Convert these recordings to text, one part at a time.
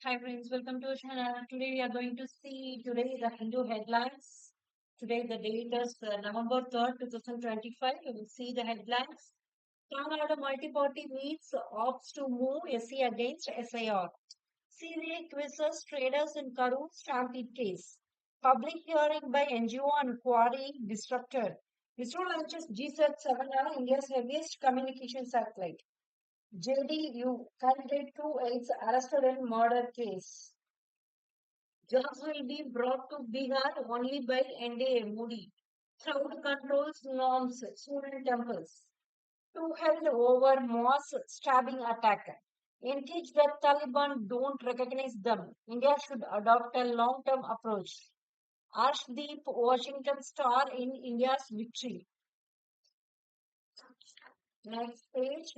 Hi friends, welcome to our channel. Today we are going to see the Hindu headlines. Today the date is November 3rd, 2025. You will see the headlines. Tamil Nadu multi-party meets opts to move SC against SIR. CBI quizzes traders in Karur stampede case. Public hearing by NGO on quarry disrupted. ISRO launches GSAT-7R, India's heaviest communication satellite. JDU candidate 2 aides arrested in murder case. Jobs will be brought to Bihar only by NDA Modi. Crowd controls norms, student temples. Two held over mosque stabbing attack. Engage that Taliban don't recognize them. India should adopt a long-term approach. Arshdeep Washington star in India's victory. Next page.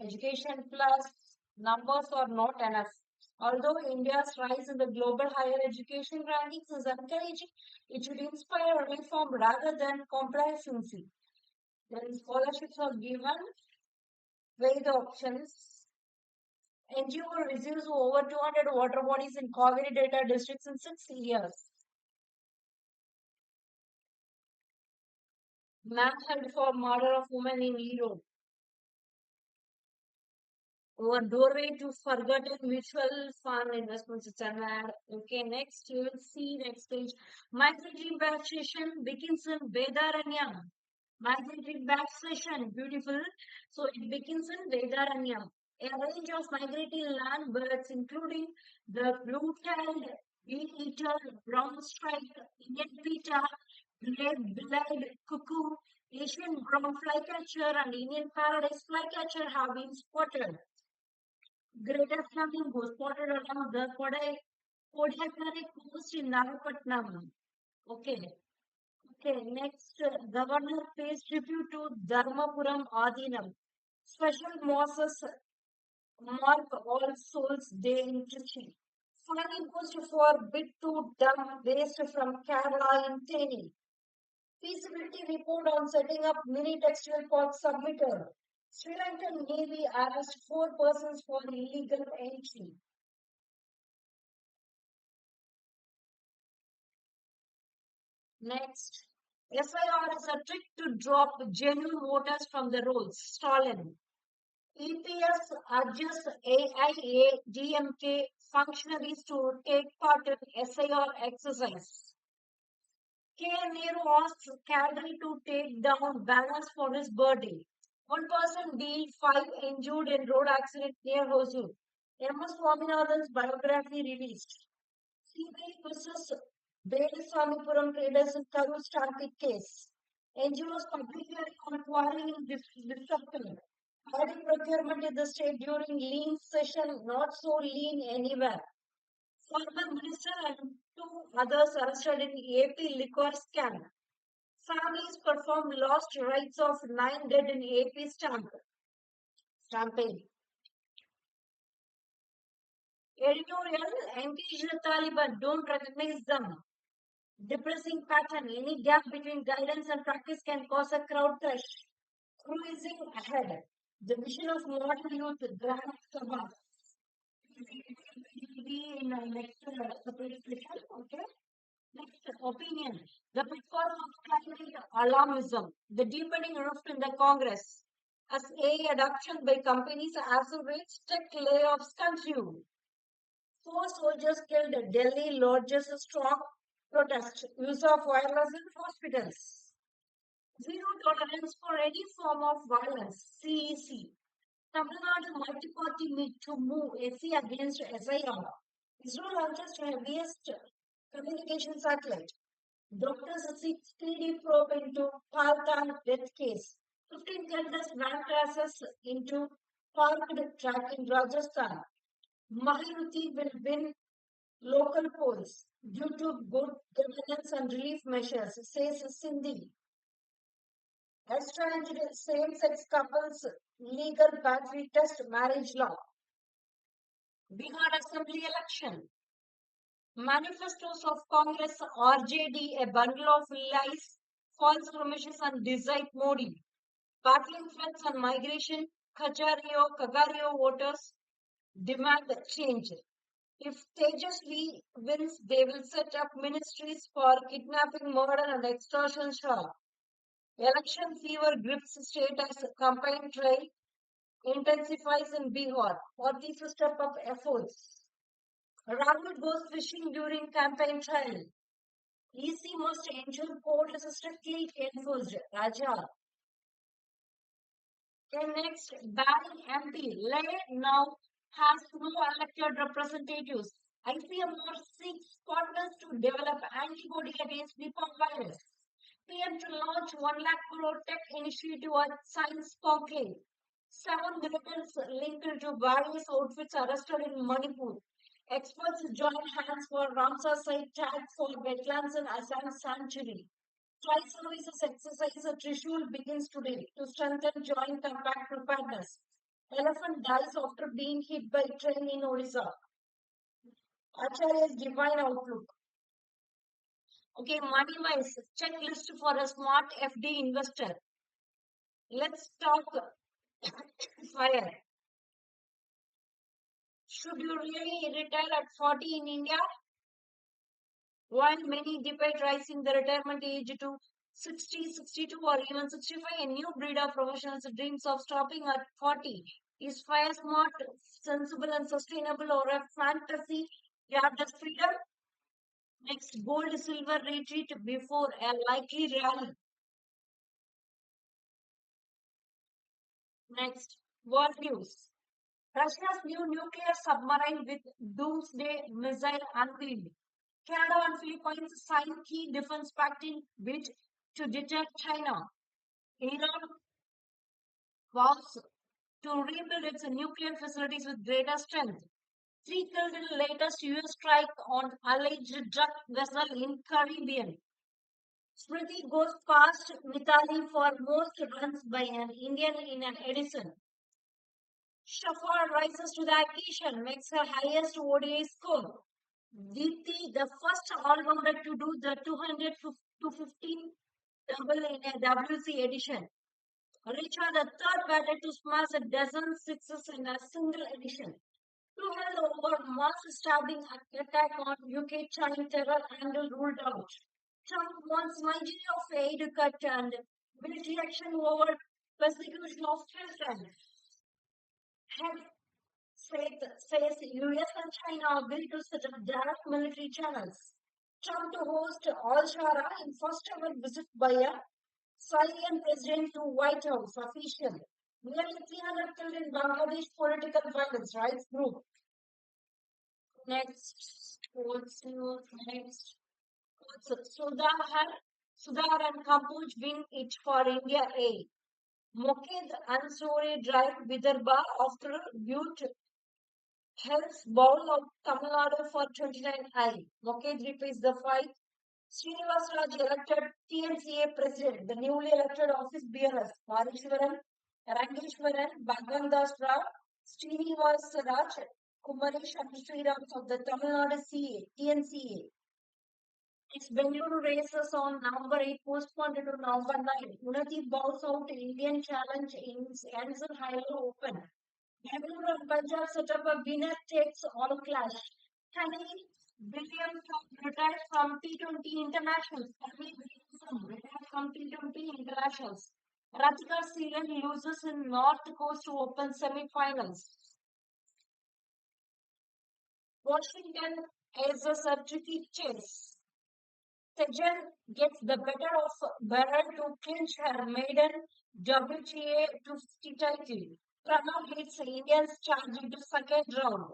Education plus numbers are not enough. Although India's rise in the global higher education rankings is encouraging, it should inspire reform rather than complacency. Then scholarships are given, weigh the options. NGO receives over 200 water bodies in Kaveri Delta districts in 6 years. Man held for murder of woman in Europe. Our doorway to forgotten mutual fund investments. It's an ad. Okay, next you will see next page. Migratory back session begins in Vedaranyam. Migratory back session, beautiful. So it begins in Vedaranyam. A range of migratory land birds, including the blue-tailed bee-eater, brown striped Indian peter, red-billed cuckoo, Asian brown flycatcher, and Indian paradise flycatcher have been spotted. Greater flamingo spotted along the Kodaikanai coast in Nagapattinam. Okay. Okay. Next, Governor pays tribute to Dharmapuram Adinam. Special mosques mark All Souls Day in Trichy. Fine imposed for bid to dump waste from Kerala in Theni. Feasibility report on setting up mini textile park submitted. Sri Lankan Navy arrests 4 persons for illegal entry. Next, SIR is a trick to drop genuine voters from the rolls. Stalin. EPS urges AIADMK functionaries to take part in SIR exercise. K. Nehru asks cadre to take down banners for his birthday. One person deal, five injured in road accident near Hosur. M.S. Swaminathan's biography released. CBI versus Velasamipuram traders in Karur stampede case. NGOs public hearing on quarry in disrupted. Paddy procurement in the state during lean session, not so lean anywhere. Former minister and two others arrested in AP liquor scam. Families perform lost rights of 9 dead in AP stampede. Editorial engage the Taliban, don't recognize them. Depressing pattern. Any gap between guidance and practice can cause a crowd crush. Cruising ahead. The vision of modern youth, Grand Sabha. Will be in next separate session. Okay. Next opinion. The pitfalls of climate alarmism. The deepening rift in the Congress. As AI adoption by companies accelerates, tech layoffs continue. 4 soldiers killed at Delhi lodges a strong protest. Use of wireless in hospitals. Zero tolerance for any form of violence. CEC. Tamil Nadu multi-party meet to move SC against SIR. ISRO launches heaviest communication satellite. Doctors seek speedy probe into Paltan death case. 15 careless van crashes into parked track in Rajasthan. Maharuti will win local polls due to good governance and relief measures, says Sindhi. Estranged same-sex couples legal battery test marriage law. Bihar Assembly election. Manifestos of Congress RJD, a bundle of lies, false promises and decide Modi. Battling threats on migration, Kagario voters demand change. If Tejasvi wins, they will set up ministries for kidnapping, murder, and extortion. Election fever grips state as campaign trail intensifies in Bihar. What is the step up efforts? Rahul goes fishing during campaign trial. EC must ensure court is strictly enforced. Raja. Okay, next, Bali MP. Leh now has no elected representatives. ICMR seeks partners to develop antibody against Nipah virus. PM to launch 1 lakh crore tech initiative at Science Conclave. 7 militants linked to various outfits arrested in Manipur. Experts join hands for Ramsar site tag for wetlands and Assam sanctuary. Flight services exercise at Trishul begins today to strengthen joint combat preparedness. Elephant dies after being hit by train in Odisha. Acharya's divine outlook. Okay, money wise, checklist for a smart FD investor. Let's talk fire. Should you really retire at 40 in India? While many debate rising the retirement age to 60, 62, or even 65, a new breed of professionals dreams of stopping at 40. Is fire smart, sensible, and sustainable, or a fantasy? You have the freedom. Next, gold silver retreat before a likely rally. Next, world news. Russia's new nuclear submarine with doomsday missile unveiled. Canada and Philippines sign key defense pact in bid to deter China. Iran vows to rebuild its nuclear facilities with greater strength. 3 killed in latest US strike on alleged drug vessel in Caribbean. Smriti goes past Mithali for most runs by an Indian in an edition. Shafar rises to the occasion, makes her highest ODI score. Deepti, the first all-rounder to do the 200 to 15 double in a WC edition. Richa, the third batter to smash a dozen sixes in a single edition. 200 over mass stabbing attack on UK China terror angle ruled out. Trump wants Nigeria of aid cut and military action over persecution of children. Head says US and China agree to set up direct military channels. Trump to host Al Shara in first ever visit by a Syrian president to White House official. Nearly 300 killed in Bangladesh political violence rights group. Next, sports news. Next, Sudhar and Kampoj win it for India A. Moked Ansori drive Vidarbha after Butte helps bowl out Tamil Nadu for 29I. Moked repeats the fight. Srinivas Raj elected TNCA president. The newly elected office bearers Parishwaran, Rangeshwaran, Bhagandas Rao, Srinivas Raj, Kumaresh and Sriram of the Tamil Nadu TNCA. Its Bengaluru races on November 8 postponed to November 9. Unati bows out Indian challenge in Anderson Hilo Open. Bengaluru and Punjab set up a winner takes all clash. Kenny Williams retired from T20 internationals. Kenny Williamson retired from T20 internationals. Ratika Seelan loses in North Coast Open semi-finals. Washington is a tricky chase. Tejan gets the better of Beryl to clinch her maiden WTA 250 title. Pranav leads Indians charge into second round.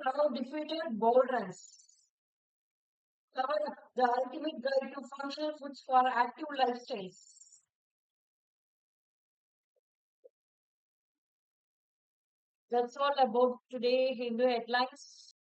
Pranav defeated Boulders. Cover up the ultimate guide to functional foods for active lifestyles. That's all about today Hindu headlines.